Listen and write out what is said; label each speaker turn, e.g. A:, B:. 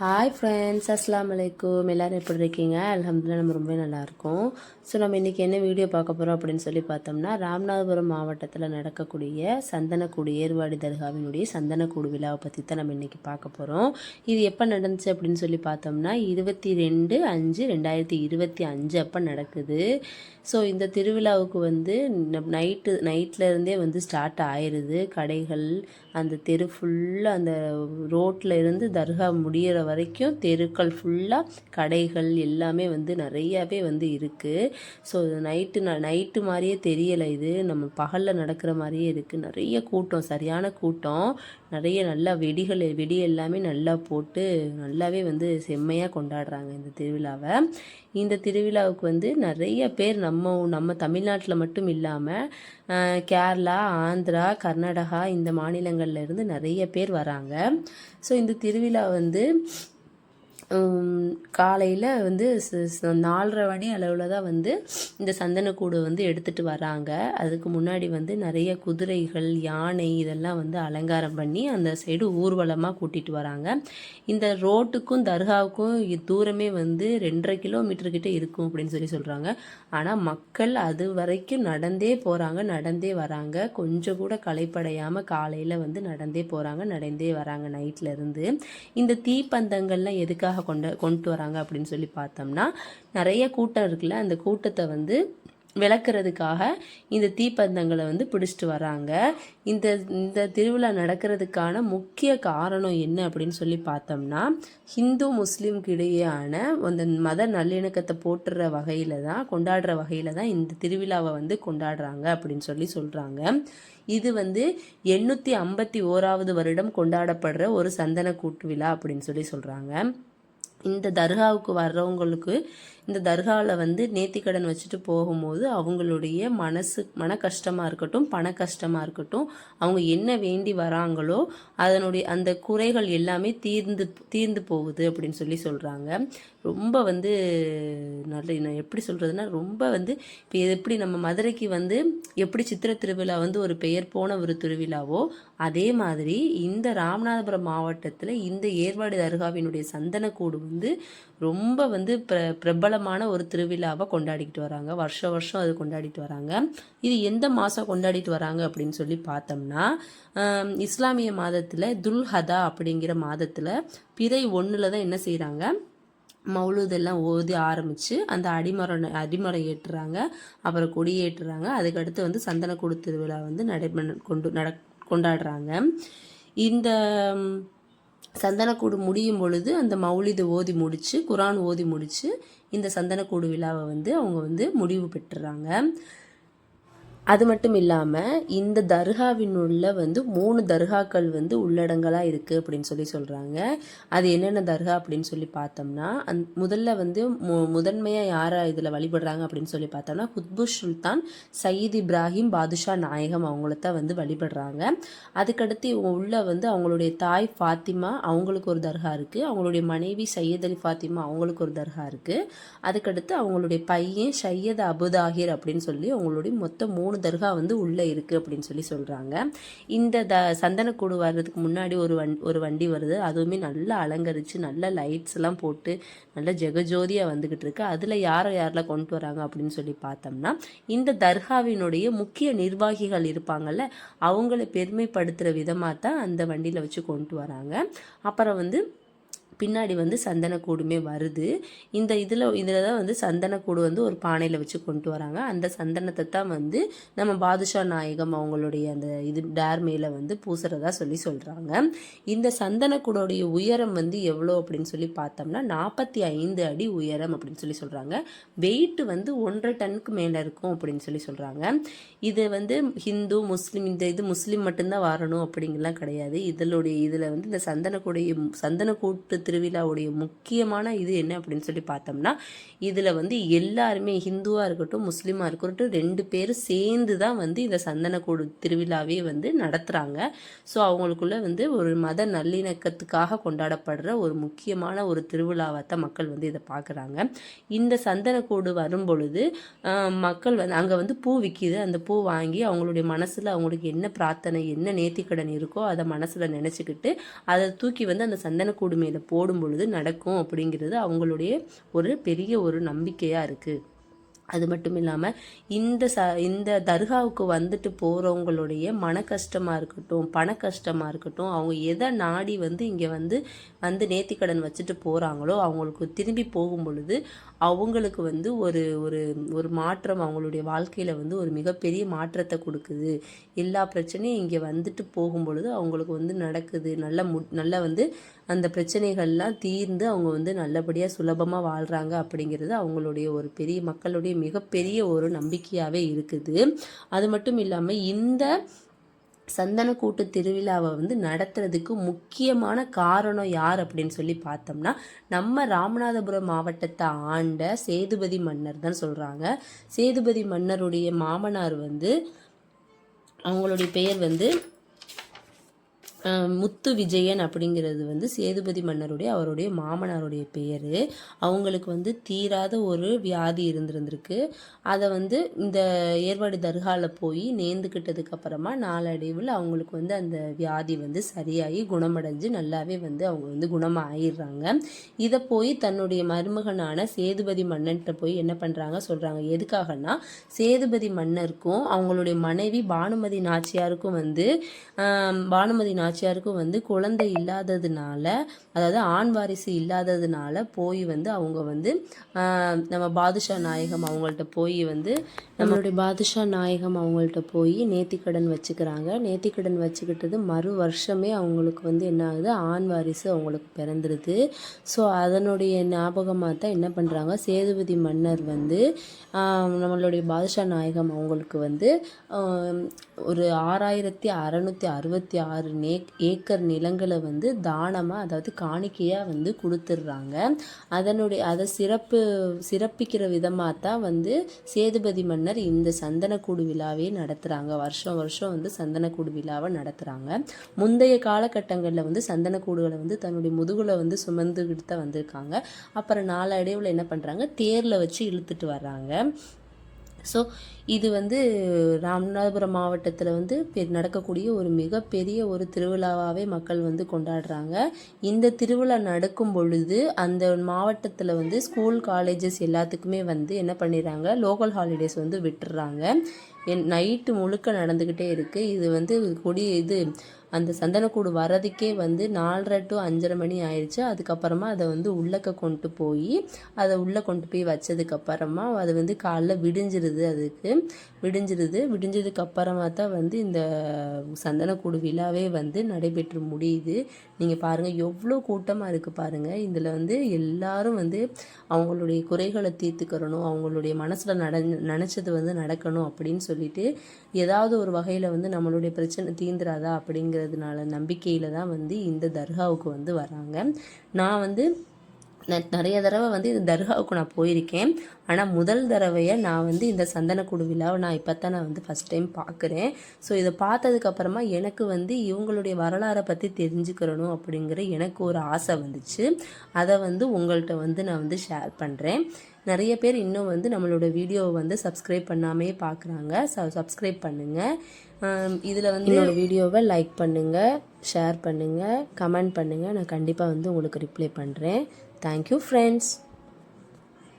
A: Hi friends, அஸ்ஸலாமு அலைக்கும். எல்லோரும் எப்படி இருக்கீங்க? அல்ஹம்துலில்லாஹ் நம்ம ரொம்ப நல்லாயிருக்கோம். ஸோ நம்ம இன்றைக்கி என்ன வீடியோ பார்க்க போகிறோம் அப்படின்னு சொல்லி பார்த்தோம்னா, ராமநாதபுரம் மாவட்டத்தில் நடக்கக்கூடிய சந்தனக்கூடு ஏர்வாடி தர்காவினுடைய சந்தனக்கூடு விழாவை பற்றி தான் நம்ம இன்றைக்கி பார்க்க போகிறோம். இது எப்போ நடந்துச்சு அப்படின்னு சொல்லி பார்த்தோம்னா 22/5/2025 அப்போ நடக்குது. ஸோ இந்த திருவிழாவுக்கு வந்து நைட்லேருந்தே வந்து ஸ்டார்ட் ஆயிடுது. கடைகள், அந்த தெரு ஃபுல்லாக, அந்த ரோட்டில் இருந்து தர்கா முடிகிற வரைக்கும் தெருக்கள் ஃபுல்லாக கடைகள் எல்லாமே வந்து நிறையாவே வந்து இருக்குது. ஸோ நைட்டு மாதிரியே தெரியலை, இது நம்ம பகலில் நடக்கிற மாதிரியே இருக்குது. நிறைய கூட்டம், சரியான கூட்டம். நிறைய நல்லா வெடி எல்லாமே நல்லா போட்டு நல்லாவே வந்து செம்மையாக கொண்டாடுறாங்க இந்த திருவிழாவை. இந்த திருவிழாவுக்கு வந்து நிறைய பேர் நம்ம தமிழ்நாட்டில் மட்டும் இல்லாமல் கேரளா, ஆந்திரா, கர்நாடகா இந்த மாநிலங்களில் இருந்து நிறைய பேர் வராங்க. ஸோ இந்த திருவிழா வந்து காலையில் வந்து 4:30 மணி அளவில் தான் வந்து இந்த சந்தனக்கூடு வந்து எடுத்துகிட்டு வராங்க. அதுக்கு முன்னாடி வந்து நிறைய குதிரைகள், யானை இதெல்லாம் வந்து அலங்காரம் பண்ணி அந்த சைடு ஊர்வலமாக கூட்டிகிட்டு வராங்க. இந்த ரோட்டுக்கும் தர்காவுக்கும் தூரமே வந்து 2.5 கிலோமீட்டர்கிட்ட இருக்கும் அப்படின்னு சொல்கிறாங்க. ஆனால் மக்கள் அது வரைக்கும் நடந்தே போகிறாங்க, நடந்தே வராங்க. கொஞ்சம் கூட களைப்படையாமல் காலையில் வந்து நடந்தே போகிறாங்க, நடந்தே வராங்க நைட்டில் இருந்து. இந்த தீப்பந்தங்கள்லாம் எதுக்காக கொண்டு வராங்க அப்படின்னு சொல்லி பார்த்தோம்னா, நிறைய கூட்டம் இருக்குல்ல, அந்த கூட்டத்தை வந்து விளக்குறதுக்காக இந்த தீப்பந்தங்களை வந்து பிடிச்சிட்டு வராங்க. இந்த திருவிழா நடக்கிறதுக்கான முக்கிய காரணம் என்ன அப்படின்னு சொல்லி பார்த்தோம்னா, ஹிந்து முஸ்லீம்க்கு இடையேயான அந்த மத நல்லிணக்கத்தை போட்டுற வகையில் தான், கொண்டாடுற வகையில் தான் இந்த திருவிழாவை வந்து கொண்டாடுறாங்க அப்படின்னு சொல்கிறாங்க. இது வந்து 851வது வருடம் கொண்டாடப்படுற ஒரு சந்தன கூட்டு விழா அப்படின்னு சொல்கிறாங்க. இந்த தர்காவுக்கு வர்றவங்களுக்கு இந்த தர்காவில் வந்து நேர்த்திக்கடன் வச்சுட்டு போகும்போது அவங்களுடைய மன கஷ்டமாக இருக்கட்டும், பண கஷ்டமாக இருக்கட்டும், அவங்க என்ன வேண்டி வராங்களோ அதனுடைய அந்த குறைகள் எல்லாமே தீர்ந்து போகுது அப்படின்னு சொல்கிறாங்க. ரொம்ப வந்து நான் எப்படி சொல்கிறதுனா, ரொம்ப வந்து இப்போ எப்படி நம்ம மதுரைக்கு வந்து எப்படி சித்திரை திருவிழா வந்து ஒரு பெயர் போன ஒரு திருவிழாவோ, அதே மாதிரி இந்த ராமநாதபுரம் மாவட்டத்தில் இந்த ஏர்வாடி தர்காவினுடைய சந்தனக்கூடு வந்து ரொம்ப வந்து பிரபலமான ஒரு திருவிழாவை கொண்டாடிக்கிட்டு வராங்க. வருஷம் அது கொண்டாடிட்டு வராங்க. இது எந்த மாதம் கொண்டாடிட்டு வராங்க அப்படின்னு சொல்லி பார்த்தோம்னா, இஸ்லாமிய மாதத்தில் துல்ஹதா அப்படிங்கிற மாதத்தில் பிறை 1 தான் என்ன செய்கிறாங்க, மௌலூதெல்லாம் ஓதி ஆரம்பித்து அந்த அடிமரம் ஏற்றுறாங்க, அப்புறம் கொடி ஏற்றுறாங்க. அதுக்கடுத்து வந்து சந்தனக்கூடு திருவிழா வந்து கொண்டாடுறாங்க. இந்த சந்தனக்கூடு முடியும் பொழுது அந்த மௌலிதை ஓதி முடித்து, குரான் ஓதி முடித்து இந்த சந்தனக்கூடு விழாவை வந்து அவங்க வந்து முடிவு பெற்றுறாங்க. அது மட்டும் இல்லாமல் இந்த தர்காவினுள்ள வந்து 3 தர்காக்கள் வந்து உள்ளடங்கலாக இருக்குது அப்படின்னு சொல்கிறாங்க. அது என்னென்ன தர்கா அப்படின்னு சொல்லி பார்த்தோம்னா, முதல்ல வந்து முதன்மையாக யாரை இதில் வழிபடுறாங்க அப்படின்னு சொல்லி பார்த்தோம்னா, குத்புஸ் சுல்தான் சயீத் இப்ராஹிம் பாதுஷா நாயகம் அவங்கள வந்து வழிபடுறாங்க. அதுக்கடுத்து உள்ள வந்து அவங்களுடைய தாய் ஃபாத்திமா அவங்களுக்கு ஒரு தர்கா இருக்குது. அவங்களுடைய மனைவி சையத் அலி ஃபாத்திமா அவங்களுக்கு ஒரு தர்கா இருக்குது. அதுக்கடுத்து அவங்களுடைய பையன் சையத் அபுதாகிர் அப்படின்னு சொல்லி அவங்களுடைய மொத்தம் 3 தர்கா வந்து உள்ளே இருக்குது அப்படின்னு சொல்கிறாங்க. இந்த சந்தனக்கூடு வர்றதுக்கு முன்னாடி ஒரு வண்டி வருது. அதுவுமே நல்லா அலங்கரித்து நல்ல லைட்ஸ் எல்லாம் போட்டு நல்ல ஜெகஜோதியாக வந்துக்கிட்டு இருக்கு. அதில் யாரெல்லாம் கொண்டு வராங்க அப்படின்னு சொல்லி பார்த்தோம்னா, இந்த தர்காவினுடைய முக்கிய நிர்வாகிகள் இருப்பாங்கள்ல, அவங்கள பெருமைப்படுத்துகிற விதமாக தான் அந்த வண்டியில் வச்சு கொண்டு வராங்க. அப்புறம் வந்து பின்னாடி வந்து சந்தனக்கூடுமே வருது. இதில் தான் வந்து சந்தனக்கூடு வந்து ஒரு பானையில் வச்சு கொண்டு வராங்க. அந்த சந்தனத்தை தான் வந்து நம்ம பாதுஷா நாயகம் அவங்களுடைய அந்த டேர் மேலே வந்து பூசுறதா சொல்கிறாங்க. இந்த சந்தனக்கூடோடைய உயரம் வந்து எவ்வளோ அப்படின்னு சொல்லி பார்த்தோம்னா 45 அடி உயரம் அப்படின்னு சொல்கிறாங்க. வெயிட் வந்து 1.5 டன்னுக்கு மேலே இருக்கும் அப்படின்னு சொல்கிறாங்க. இது வந்து ஹிந்து முஸ்லீம், இது முஸ்லீம் மட்டும்தான் வரணும் அப்படிங்கலாம் கிடையாது. இதில் வந்து இந்த சந்தனக்கூட்டு திருவிழாவுடைய முக்கியமான இது என்ன அப்படின்னு சொல்லி பார்த்தோம்னா, இதில் வந்து எல்லாருமே ஹிந்துவாக இருக்கட்டும், முஸ்லீமாக இருக்கட்டும், 2 பேரும் சேர்ந்து தான் வந்து இந்த சந்தனக்கூடு திருவிழாவே வந்து நடத்துகிறாங்க. ஸோ அவங்களுக்குள்ள வந்து ஒரு மத நல்லிணக்கத்துக்காக கொண்டாடப்படுற ஒரு முக்கியமான ஒரு திருவிழாவை தான் மக்கள் வந்து இதை பார்க்குறாங்க. இந்த சந்தனக்கூடு வரும் பொழுது மக்கள் வந்து அங்கே வந்து பூ விற்கிது. அந்த பூ வாங்கி அவங்களுடைய மனசில் அவங்களுக்கு என்ன பிரார்த்தனை, என்ன நேர்த்திக்கடன் இருக்கோ அதை மனசில் நினச்சிக்கிட்டு அதை தூக்கி வந்து அந்த சந்தனக்கூடு மேலே போடும் பொழுது நடக்கும் அப்படிங்கிறது அவங்களுடைய ஒரு பெரிய ஒரு நம்பிக்கையாக இருக்குது. அது மட்டும் இல்லாமல் இந்த தர்காவுக்கு வந்துட்டு போகிறவங்களுடைய மன கஷ்டமாக இருக்கட்டும், பண கஷ்டமாக இருக்கட்டும், அவங்க எதை நாடி வந்து இங்கே வந்து நேர்த்திக்கடன் வச்சுட்டு போகிறாங்களோ அவங்களுக்கு திரும்பி போகும் பொழுது அவங்களுக்கு வந்து ஒரு ஒரு ஒரு மாற்றம், அவங்களுடைய வாழ்க்கையில் வந்து ஒரு மிகப்பெரிய மாற்றத்தை கொடுக்குது. எல்லா பிரச்சனையும் இங்கே வந்துட்டு போகும் பொழுது அவங்களுக்கு வந்து நடக்குது. நல்லா வந்து அந்த பிரச்சனைகள்லாம் தீர்ந்து அவங்க வந்து நல்லபடியாக சுலபமாக வாழ்கிறாங்க அப்படிங்கிறது அவங்களுடைய ஒரு பெரிய மக்களுடைய மிகப்பெரிய ஒரு நம்பிக்கையாகவே இருக்குது. அது மட்டும் இல்லாமல் இந்த சந்தனக்கூட்டு திருவிழாவை வந்து நடத்துறதுக்கு முக்கியமான காரணம் யார் அப்படின்னு சொல்லி பார்த்தோம்னா நம்ம ராமநாதபுரம் மாவட்டத்தை ஆண்ட சேதுபதி மன்னர் தான் சொல்கிறாங்க. சேதுபதி மன்னருடைய மாமனார் வந்து அவங்களுடைய பெயர் வந்து முத்து விஜயன் அப்படிங்கிறது வந்து சேதுபதி மன்னருடைய அவருடைய மாமனாருடைய பெயர். அவங்களுக்கு வந்து தீராத ஒரு வியாதி இருந்திருக்கு. அதை வந்து இந்த ஏர்வாடி தர்காவில் போய் நேர்ந்துக்கிட்டதுக்கு அப்புறமா நாளடைவில் அவங்களுக்கு வந்து அந்த வியாதி வந்து சரியாகி குணமடைஞ்சு நல்லாவே வந்து அவங்க வந்து குணமாக ஆயிடுறாங்க. இதை போய் தன்னுடைய மருமகனான சேதுபதி மன்னன்கிட்ட போய் என்ன பண்ணுறாங்க சொல்கிறாங்க. எதுக்காகனா சேதுபதி மன்னருக்கும் அவங்களுடைய மனைவி பானுமதி நாச்சியாருக்கும் வந்து வந்து குழந்தை இல்லாததுனால, அதாவது ஆண் வாரிசு இல்லாததுனால போய் வந்து அவங்க வந்து நம்ம பாதுஷா நாயகம் அவங்கள்ட்ட போய் வந்து நம்மளுடைய பாதுஷா நாயகம் அவங்கள்ட்ட போய் நேர்த்திக்கடன் வச்சுக்கிறாங்க. நேர்த்திக்கடன் வச்சுக்கிட்டது மறு வருஷமே அவங்களுக்கு வந்து என்ன ஆகுது, ஆண் வாரிசு அவங்களுக்கு பிறந்துருது. ஸோ அதனுடைய ஞாபகமாக தான் என்ன பண்ணுறாங்க, சேதுபதி மன்னர் வந்து நம்மளுடைய பாதுஷா நாயகம் அவங்களுக்கு வந்து ஒரு 6666 ஏக்கர் நிலங்களை வந்து தானமாக, அதாவது காணிக்கையாக வந்து கொடுத்துட்றாங்க. அதை சிறப்பிக்கிற விதமாக தான் வந்து சேதுபதி மன்னர் இந்த சந்தனக்கூடு விழாவே நடத்துகிறாங்க. வருஷம் வருஷம் வந்து சந்தனக்கூடு விழாவை நடத்துகிறாங்க. முந்தைய காலகட்டங்களில் வந்து சந்தனக்கூடுகளை வந்து தன்னுடைய முதுகில் வந்து சுமந்துக்கிட்டு தான் வந்திருக்காங்க. அப்புறம் நாளடைவில் என்ன பண்ணுறாங்க, தேரில் வச்சு இழுத்துட்டு வர்றாங்க. ஸோ இது வந்து ராமநாதபுரம் மாவட்டத்தில் வந்து நடக்கக்கூடிய ஒரு மிகப்பெரிய ஒரு திருவிழாவாகவே மக்கள் வந்து கொண்டாடுறாங்க. இந்த திருவிழா நடக்கும் பொழுது அந்த மாவட்டத்தில் வந்து ஸ்கூல் காலேஜஸ் எல்லாத்துக்குமே வந்து என்ன பண்ணிடுறாங்க, லோக்கல் ஹாலிடேஸ் வந்து விட்டுடுறாங்க. நைட்டு முழுக்க நடந்துக்கிட்டே இருக்குது. இது வந்து அந்த சந்தனக்கூடு வர்றதுக்கே வந்து 4:30 to 5:30 மணி ஆயிடுச்சு. அதுக்கப்புறமா அதை வந்து உள்ளக்க கொண்டு போய் வச்சதுக்கப்புறமா அது வந்து காலைல விடிஞ்சதுக்கு அப்புறமா தான் வந்து இந்த சந்தனக்கூடு விழாவே வந்து நடைபெற்று முடியுது. நீங்கள் பாருங்கள் எவ்வளோ கூட்டமாக இருக்குது பாருங்கள். இதில் வந்து எல்லாரும் வந்து அவங்களுடைய குறைகளை தீர்த்துக்கிறணும், அவங்களுடைய மனசில் நினச்சது வந்து நடக்கணும் அப்படின்னு சொல்லிட்டு ஏதாவது ஒரு வகையில் வந்து நம்மளுடைய பிரச்சனை தீந்துராதா அப்படிங்கிறதுனால நம்பிக்கையில் தான் வந்து இந்த தர்காவுக்கு வந்து வராங்க. நான் வந்து நிறைய தடவை வந்து இந்த தர்காவுக்கு நான் போயிருக்கேன். ஆனால் முதல் தடவையை நான் வந்து இந்த சந்தனக்கூடு விழாவை நான் இப்போ தான் நான் வந்து ஃபஸ்ட் டைம் பார்க்குறேன். ஸோ இதை பார்த்ததுக்கப்புறமா எனக்கு வந்து இவங்களுடைய வரலாறை பற்றி தெரிஞ்சுக்கிறணும் அப்படிங்கிற எனக்கு ஒரு ஆசை வந்துச்சு. அதை வந்து உங்கள்கிட்ட வந்து நான் வந்து ஷேர் பண்ணுறேன். நிறைய பேர் இன்னும் வந்து நம்மளோட வீடியோவை வந்து சப்ஸ்கிரைப் பண்ணாமே பார்க்குறாங்க. சப்ஸ்கிரைப் பண்ணுங்கள். இதில் வந்து என்னோடய வீடியோவை லைக் பண்ணுங்கள், ஷேர் பண்ணுங்கள், கமெண்ட் பண்ணுங்கள். நான் கண்டிப்பாக வந்து உங்களுக்கு ரிப்ளை பண்ணுறேன். Thank you friends.